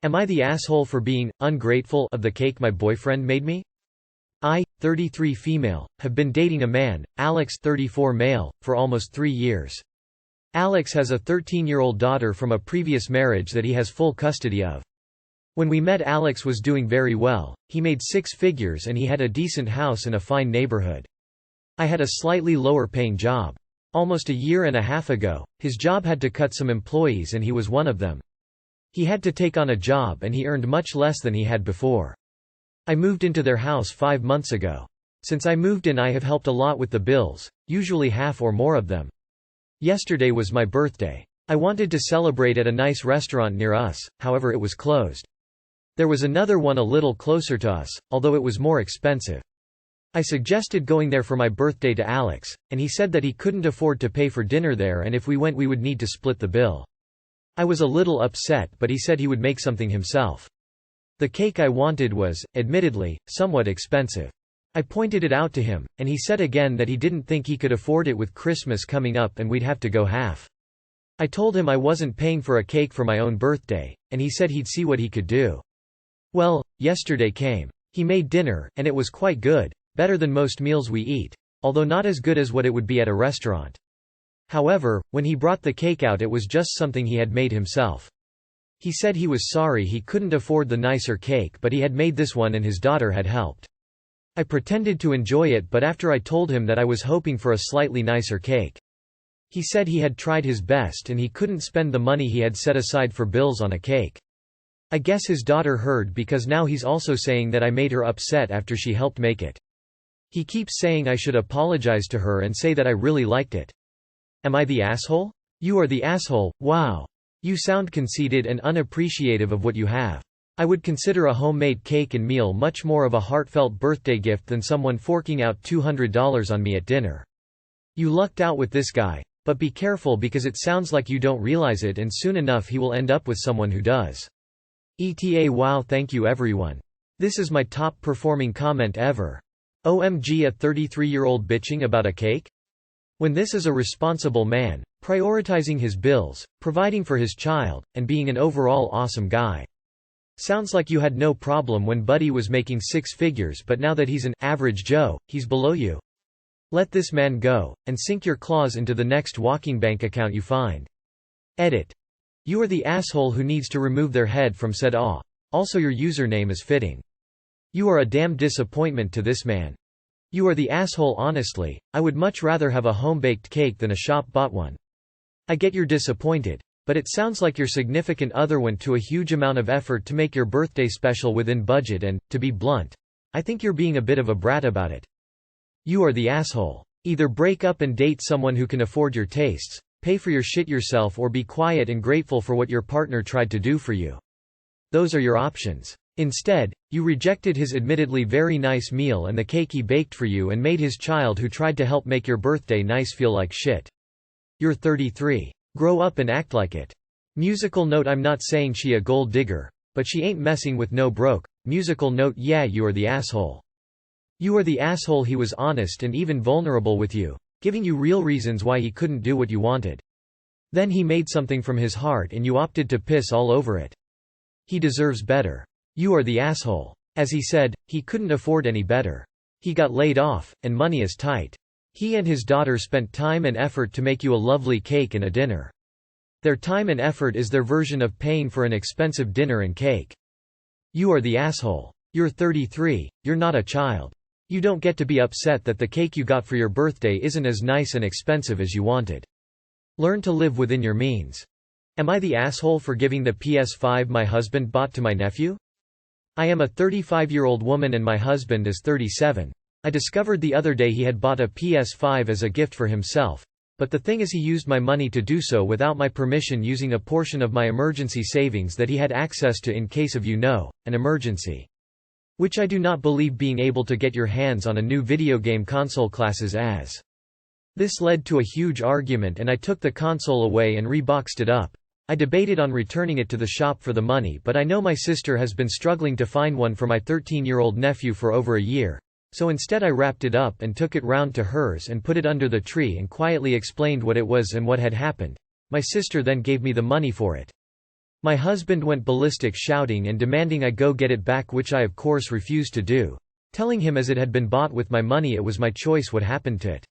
Am I the asshole for being ungrateful of the cake my boyfriend made me? I, 33 female, have been dating a man, Alex 34 male, for almost 3 years. Alex has a 13-year-old daughter from a previous marriage that he has full custody of. When we met, Alex was doing very well, he made 6 figures and he had a decent house in a fine neighborhood. I had a slightly lower paying job. Almost a year and a half ago, his job had to cut some employees and he was one of them. He had to take on a job and he earned much less than he had before. I moved into their house 5 months ago. Since I moved in, I have helped a lot with the bills, usually half or more of them. Yesterday was my birthday. I wanted to celebrate at a nice restaurant near us, however it was closed. There was another one a little closer to us, although it was more expensive. I suggested going there for my birthday to Alex, and he said that he couldn't afford to pay for dinner there and if we went we would need to split the bill. I was a little upset, but he said he would make something himself. The cake I wanted was, admittedly, somewhat expensive. I pointed it out to him, and he said again that he didn't think he could afford it with Christmas coming up and we'd have to go half. I told him I wasn't paying for a cake for my own birthday, and he said he'd see what he could do. Well, yesterday came. He made dinner, and it was quite good, better than most meals we eat, although not as good as what it would be at a restaurant. However, when he brought the cake out, it was just something he had made himself. He said he was sorry he couldn't afford the nicer cake, but he had made this one and his daughter had helped. I pretended to enjoy it, but after I told him that I was hoping for a slightly nicer cake. He said he had tried his best and he couldn't spend the money he had set aside for bills on a cake. I guess his daughter heard because now he's also saying that I made her upset after she helped make it. He keeps saying I should apologize to her and say that I really liked it. Am I the asshole? You are the asshole, wow. You sound conceited and unappreciative of what you have. I would consider a homemade cake and meal much more of a heartfelt birthday gift than someone forking out $200 on me at dinner. You lucked out with this guy, but be careful because it sounds like you don't realize it and soon enough he will end up with someone who does. ETA wow, thank you everyone. This is my top performing comment ever. OMG, a 33-year-old bitching about a cake? When this is a responsible man, prioritizing his bills, providing for his child, and being an overall awesome guy. Sounds like you had no problem when Buddy was making 6 figures, but now that he's an average Joe, he's below you. Let this man go, and sink your claws into the next walking bank account you find. Edit. You are the asshole who needs to remove their head from said awe. Also your username is fitting. You are a damn disappointment to this man. You are the asshole. Honestly, I would much rather have a home-baked cake than a shop-bought one. I get you're disappointed, but it sounds like your significant other went to a huge amount of effort to make your birthday special within budget and, to be blunt, I think you're being a bit of a brat about it. You are the asshole. Either break up and date someone who can afford your tastes, pay for your shit yourself, or be quiet and grateful for what your partner tried to do for you. Those are your options. Instead, you rejected his admittedly very nice meal and the cake he baked for you and made his child who tried to help make your birthday nice feel like shit. You're 33. Grow up and act like it. Musical note, I'm not saying she a gold digger, but she ain't messing with no broke. Musical note, yeah, you are the asshole. You are the asshole. He was honest and even vulnerable with you, giving you real reasons why he couldn't do what you wanted. Then he made something from his heart and you opted to piss all over it. He deserves better. You are the asshole. As he said, he couldn't afford any better. He got laid off, and money is tight. He and his daughter spent time and effort to make you a lovely cake and a dinner. Their time and effort is their version of paying for an expensive dinner and cake. You are the asshole. You're 33, you're not a child. You don't get to be upset that the cake you got for your birthday isn't as nice and expensive as you wanted. Learn to live within your means. Am I the asshole for giving the PS5 my husband bought to my nephew? I am a 35-year-old woman and my husband is 37. I discovered the other day he had bought a PS5 as a gift for himself, but the thing is he used my money to do so without my permission, using a portion of my emergency savings that he had access to in case of an emergency. Which I do not believe being able to get your hands on a new video game console classes as. This led to a huge argument and I took the console away and reboxed it up. I debated on returning it to the shop for the money, but I know my sister has been struggling to find one for my 13-year-old nephew for over a year, so instead I wrapped it up and took it round to hers and put it under the tree and quietly explained what it was and what had happened. My sister then gave me the money for it. My husband went ballistic, shouting and demanding I go get it back, which I of course refused to do, telling him as it had been bought with my money it was my choice what happened to it.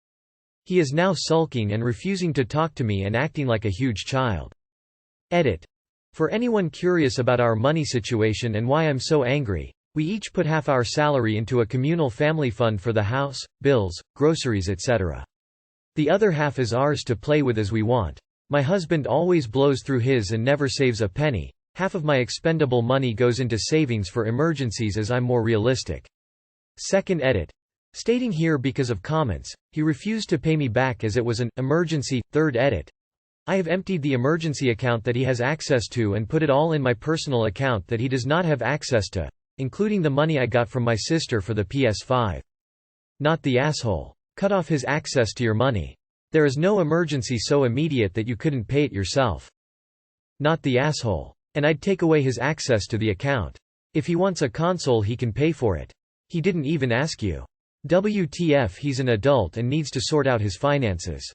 He is now sulking and refusing to talk to me and acting like a huge child. Edit. For anyone curious about our money situation and why I'm so angry, we each put half our salary into a communal family fund for the house, bills, groceries, etc. The other half is ours to play with as we want. My husband always blows through his and never saves a penny. Half of my expendable money goes into savings for emergencies as I'm more realistic. Second edit. Stating here because of comments, he refused to pay me back as it was an emergency. Third edit. I have emptied the emergency account that he has access to and put it all in my personal account that he does not have access to, including the money I got from my sister for the PS5. Not the asshole. Cut off his access to your money. There is no emergency so immediate that you couldn't pay it yourself. Not the asshole. And I'd take away his access to the account. If he wants a console he can pay for it. He didn't even ask you. WTF, he's an adult and needs to sort out his finances.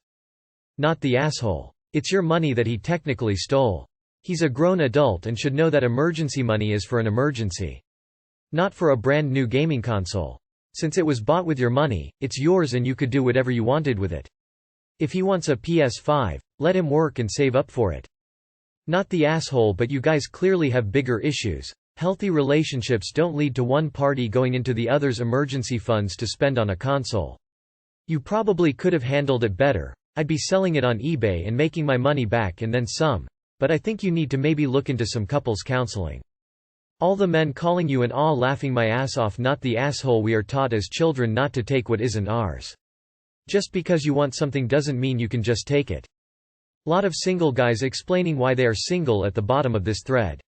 Not the asshole. It's your money that he technically stole. He's a grown adult and should know that emergency money is for an emergency. Not for a brand new gaming console. Since it was bought with your money, it's yours and you could do whatever you wanted with it. If he wants a PS5, let him work and save up for it. Not the asshole, but you guys clearly have bigger issues. Healthy relationships don't lead to one party going into the other's emergency funds to spend on a console. You probably could have handled it better. I'd be selling it on eBay and making my money back and then some, but I think you need to maybe look into some couples counseling. All the men calling you an aw laughing my ass off. Not the asshole. We are taught as children not to take what isn't ours. Just because you want something doesn't mean you can just take it. Lot of single guys explaining why they are single at the bottom of this thread.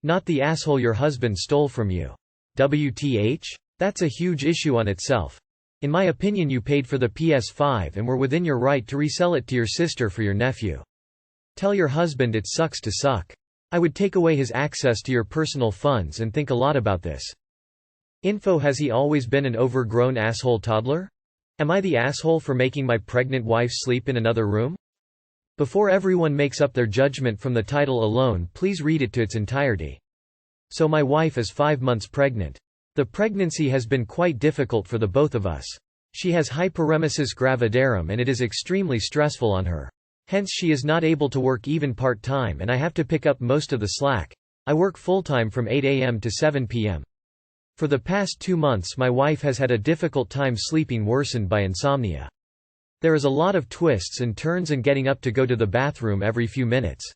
Not the asshole, your husband stole from you. WTH? That's a huge issue on itself. In my opinion, you paid for the PS5 and were within your right to resell it to your sister for your nephew. Tell your husband it sucks to suck. I would take away his access to your personal funds and think a lot about this. Info. Has he always been an overgrown asshole toddler? Am I the asshole for making my pregnant wife sleep in another room? Before everyone makes up their judgment from the title alone, please read it to its entirety. So my wife is 5 months pregnant. The pregnancy has been quite difficult for the both of us. She has hyperemesis gravidarum and it is extremely stressful on her. Hence she is not able to work even part-time and I have to pick up most of the slack. I work full-time from 8 a.m. to 7 p.m. For the past 2 months my wife has had a difficult time sleeping, worsened by insomnia. There is a lot of twists and turns and getting up to go to the bathroom every few minutes.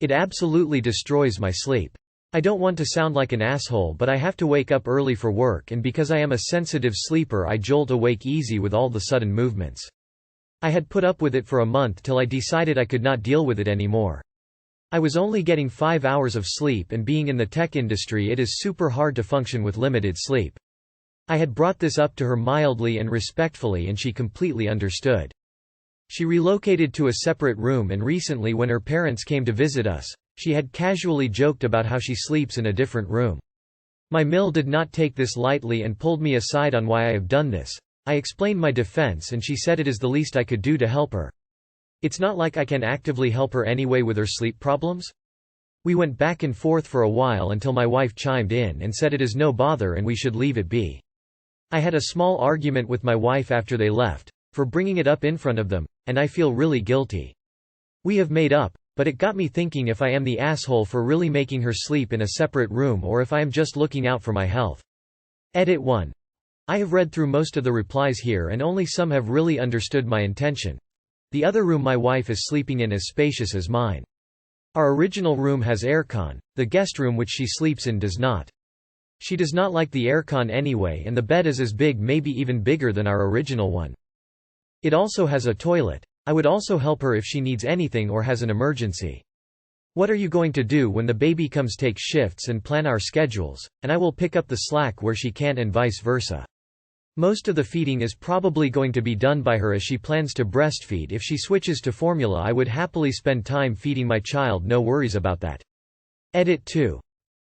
It absolutely destroys my sleep. I don't want to sound like an asshole, but I have to wake up early for work, and because I am a sensitive sleeper I jolt awake easy with all the sudden movements. I had put up with it for a month till I decided I could not deal with it anymore. I was only getting 5 hours of sleep, and being in the tech industry it is super hard to function with limited sleep. I had brought this up to her mildly and respectfully and she completely understood. She relocated to a separate room, and recently when her parents came to visit us, she had casually joked about how she sleeps in a different room. My mill did not take this lightly and pulled me aside on why I have done this. I explained my defense and she said it is the least I could do to help her. It's not like I can actively help her anyway with her sleep problems. We went back and forth for a while until my wife chimed in and said it is no bother and we should leave it be. I had a small argument with my wife after they left, for bringing it up in front of them, and I feel really guilty. We have made up, but it got me thinking if I am the asshole for really making her sleep in a separate room or if I am just looking out for my health. Edit 1. I have read through most of the replies here and only some have really understood my intention. The other room my wife is sleeping in is spacious as mine. Our original room has aircon, the guest room which she sleeps in does not. She does not like the aircon anyway, and the bed is as big, maybe even bigger than our original one. It also has a toilet. I would also help her if she needs anything or has an emergency. What are you going to do when the baby comes? Take shifts and plan our schedules, and I will pick up the slack where she can't and vice versa. Most of the feeding is probably going to be done by her as she plans to breastfeed. If she switches to formula I would happily spend time feeding my child, no worries about that. Edit 2.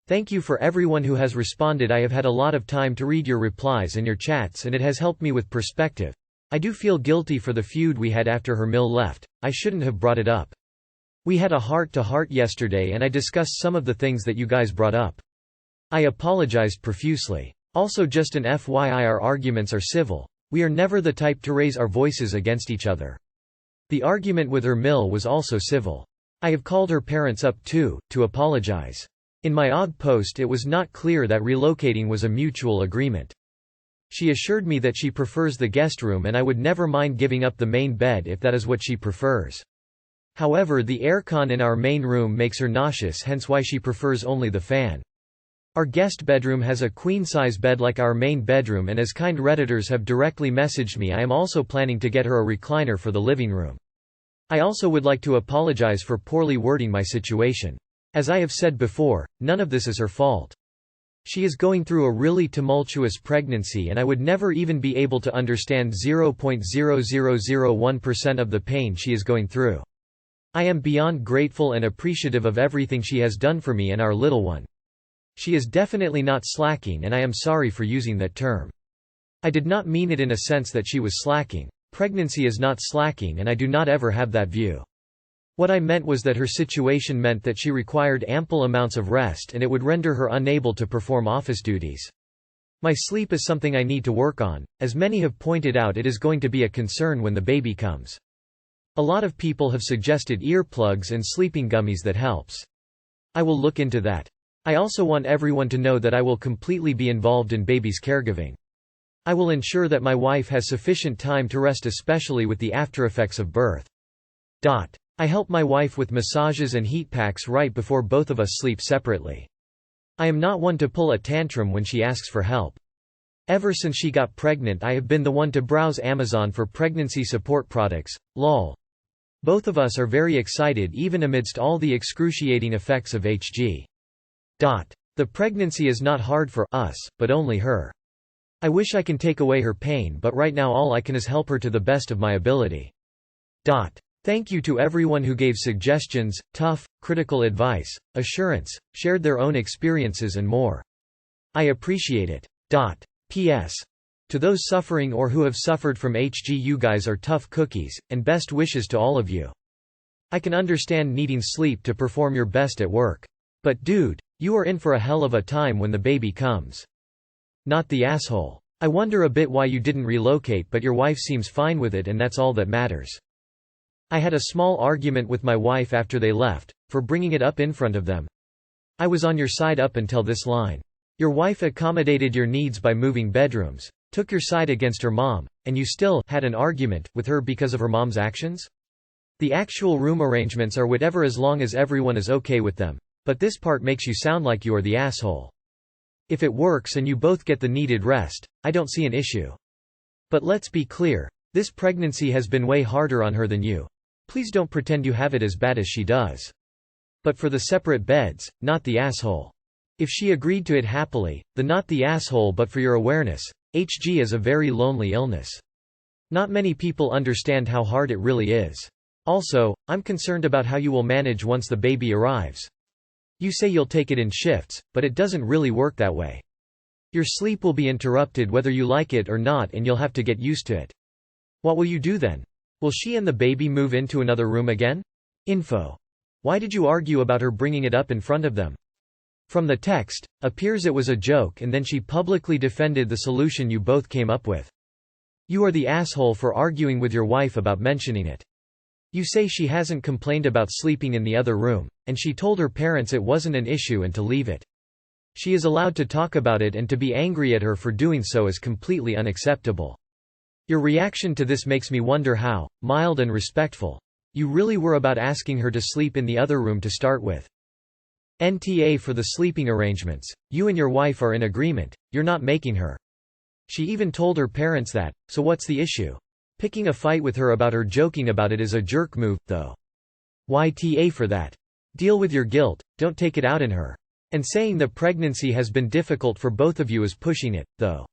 Thank you for everyone who has responded. I have had a lot of time to read your replies and your chats and it has helped me with perspective. I do feel guilty for the feud we had after her mill left. I shouldn't have brought it up. We had a heart-to-heart yesterday and I discussed some of the things that you guys brought up. I apologized profusely. Also, just an FYI, our arguments are civil. We are never the type to raise our voices against each other. The argument with her mill was also civil. I have called her parents up too, to apologize. In my OG post it was not clear that relocating was a mutual agreement. She assured me that she prefers the guest room and I would never mind giving up the main bed if that is what she prefers. However, the aircon in our main room makes her nauseous, hence why she prefers only the fan. Our guest bedroom has a queen-size bed like our main bedroom, and as kind Redditors have directly messaged me, I am also planning to get her a recliner for the living room. I also would like to apologize for poorly wording my situation. As I have said before, none of this is her fault. She is going through a really tumultuous pregnancy and I would never even be able to understand 0.0001% of the pain she is going through. I am beyond grateful and appreciative of everything she has done for me and our little one. She is definitely not slacking, and I am sorry for using that term. I did not mean it in a sense that she was slacking. Pregnancy is not slacking and I do not ever have that view. What I meant was that her situation meant that she required ample amounts of rest and it would render her unable to perform office duties. My sleep is something I need to work on. As many have pointed out, it is going to be a concern when the baby comes. A lot of people have suggested earplugs and sleeping gummies that helps. I will look into that. I also want everyone to know that I will completely be involved in baby's caregiving. I will ensure that my wife has sufficient time to rest, especially with the aftereffects of birth. I help my wife with massages and heat packs right before both of us sleep separately. I am not one to pull a tantrum when she asks for help. Ever since she got pregnant, I have been the one to browse Amazon for pregnancy support products, lol. Both of us are very excited even amidst all the excruciating effects of HG. The pregnancy is not hard for us, but only her. I wish I can take away her pain, but right now all I can is help her to the best of my ability. Thank you to everyone who gave suggestions, tough, critical advice, assurance, shared their own experiences and more. I appreciate it. P.S. To those suffering or who have suffered from HG, you guys are tough cookies, and best wishes to all of you. I can understand needing sleep to perform your best at work. But dude, you are in for a hell of a time when the baby comes. Not the asshole. I wonder a bit why you didn't relocate, but your wife seems fine with it and that's all that matters. I had a small argument with my wife after they left, for bringing it up in front of them. I was on your side up until this line. Your wife accommodated your needs by moving bedrooms, took your side against her mom, and you still had an argument with her because of her mom's actions? The actual room arrangements are whatever as long as everyone is okay with them. But this part makes you sound like you are the asshole. If it works and you both get the needed rest, I don't see an issue. But let's be clear, this pregnancy has been way harder on her than you. Please don't pretend you have it as bad as she does. But for the separate beds, not the asshole. If she agreed to it happily, the not the asshole, but for your awareness, HG is a very lonely illness. Not many people understand how hard it really is. Also, I'm concerned about how you will manage once the baby arrives. You say you'll take it in shifts, but it doesn't really work that way. Your sleep will be interrupted whether you like it or not, and you'll have to get used to it. What will you do then? Will she and the baby move into another room again? Info. Why did you argue about her bringing it up in front of them? From the text, appears it was a joke and then she publicly defended the solution you both came up with. You are the asshole for arguing with your wife about mentioning it. You say she hasn't complained about sleeping in the other room, and she told her parents it wasn't an issue and to leave it. She is allowed to talk about it, and to be angry at her for doing so is completely unacceptable. Your reaction to this makes me wonder how mild and respectful you really were about asking her to sleep in the other room to start with. NTA for the sleeping arrangements, you and your wife are in agreement, you're not making her. She even told her parents that, so what's the issue? Picking a fight with her about her joking about it is a jerk move, though. YTA for that. Deal with your guilt, don't take it out in her. And saying the pregnancy has been difficult for both of you is pushing it, though.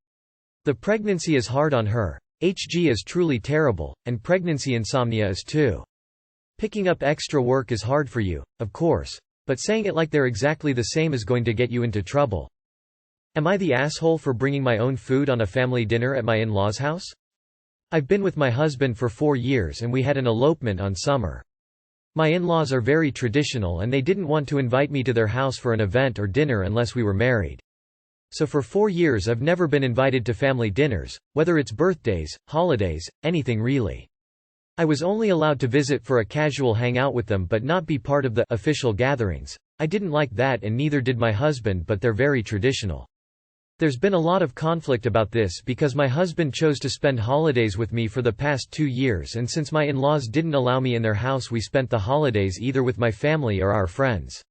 The pregnancy is hard on her. HG is truly terrible, and pregnancy insomnia is too. Picking up extra work is hard for you, of course. But saying it like they're exactly the same is going to get you into trouble. Am I the asshole for bringing my own food on a family dinner at my in-laws' house? I've been with my husband for 4 years and we had an elopement on summer. My in-laws are very traditional and they didn't want to invite me to their house for an event or dinner unless we were married. So for 4 years I've never been invited to family dinners, whether it's birthdays, holidays, anything really. I was only allowed to visit for a casual hangout with them but not be part of the official gatherings. I didn't like that and neither did my husband, but they're very traditional. There's been a lot of conflict about this because my husband chose to spend holidays with me for the past 2 years, and since my in-laws didn't allow me in their house, we spent the holidays either with my family or our friends.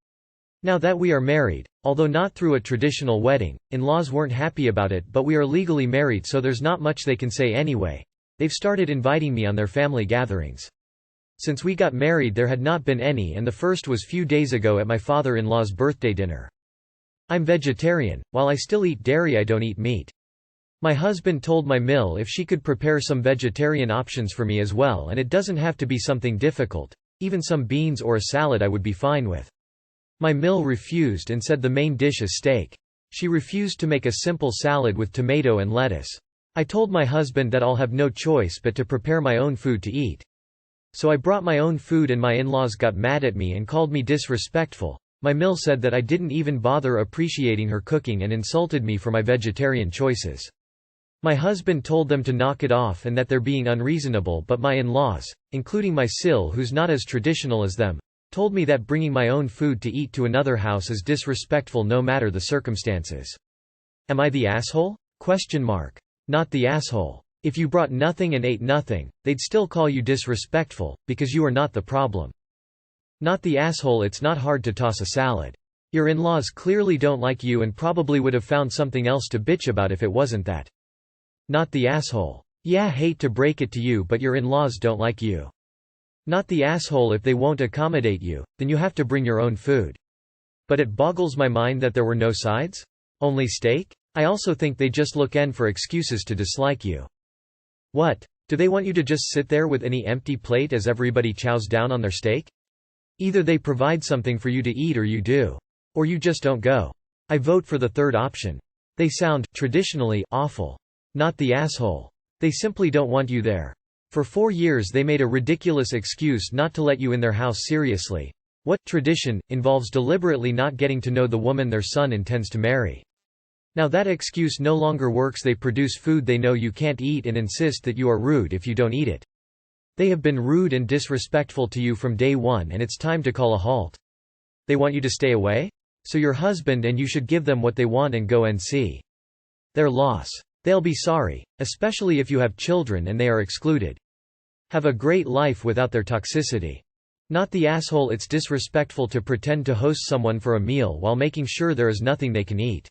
Now that we are married, although not through a traditional wedding, in-laws weren't happy about it, but we are legally married so there's not much they can say anyway. They've started inviting me on their family gatherings. Since we got married there had not been any, and the first was few days ago at my father-in-law's birthday dinner. I'm vegetarian. While I still eat dairy, I don't eat meat. My husband told my mill if she could prepare some vegetarian options for me as well, and it doesn't have to be something difficult. Even some beans or a salad I would be fine with. My mill refused and said the main dish is steak. She refused to make a simple salad with tomato and lettuce. I told my husband that I'll have no choice but to prepare my own food to eat. So I brought my own food and my in-laws got mad at me and called me disrespectful. My mill said that I didn't even bother appreciating her cooking and insulted me for my vegetarian choices. My husband told them to knock it off and that they're being unreasonable, but my in-laws, including my sil who's not as traditional as them, told me that bringing my own food to eat to another house is disrespectful no matter the circumstances. Am I the asshole? Not the asshole. If you brought nothing and ate nothing, they'd still call you disrespectful, because you are not the problem. Not the asshole. It's not hard to toss a salad. Your in-laws clearly don't like you and probably would have found something else to bitch about if it wasn't that. Not the asshole. Yeah, hate to break it to you, but your in-laws don't like you. Not the asshole. If they won't accommodate you, then you have to bring your own food. But it boggles my mind that there were no sides? Only steak? I also think they just look for excuses to dislike you. What? Do they want you to just sit there with any empty plate as everybody chows down on their steak? Either they provide something for you to eat or you do. Or you just don't go. I vote for the third option. They sound, traditionally, awful. Not the asshole. They simply don't want you there. For 4 years they made a ridiculous excuse not to let you in their house seriously. What tradition involves deliberately not getting to know the woman their son intends to marry? Now that excuse no longer works. They produce food they know you can't eat and insist that you are rude if you don't eat it. They have been rude and disrespectful to you from day one, and it's time to call a halt. They want you to stay away? So your husband and you should give them what they want and go and see their loss. They'll be sorry, especially if you have children and they are excluded. Have a great life without their toxicity. Not the asshole. It's disrespectful to pretend to host someone for a meal while making sure there is nothing they can eat.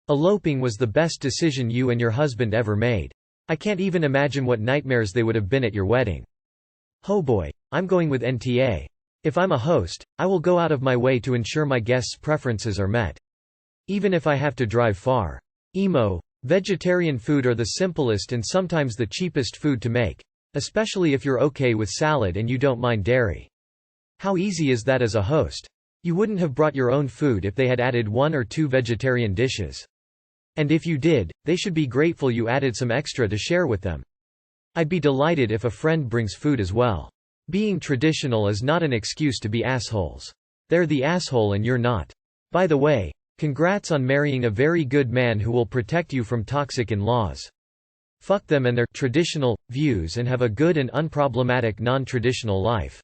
Eloping was the best decision you and your husband ever made. I can't even imagine what nightmares they would have been at your wedding. Oh boy, I'm going with NTA. If I'm a host, I will go out of my way to ensure my guests' preferences are met. Even if I have to drive far. Emo. Vegetarian food are the simplest and sometimes the cheapest food to make. Especially if you're okay with salad and you don't mind dairy. How easy is that as a host? You wouldn't have brought your own food if they had added 1 or 2 vegetarian dishes. And if you did, they should be grateful you added some extra to share with them. I'd be delighted if a friend brings food as well. Being traditional is not an excuse to be assholes. They're the asshole and you're not. By the way, congrats on marrying a very good man who will protect you from toxic in-laws. Fuck them and their traditional views and have a good and unproblematic non-traditional life.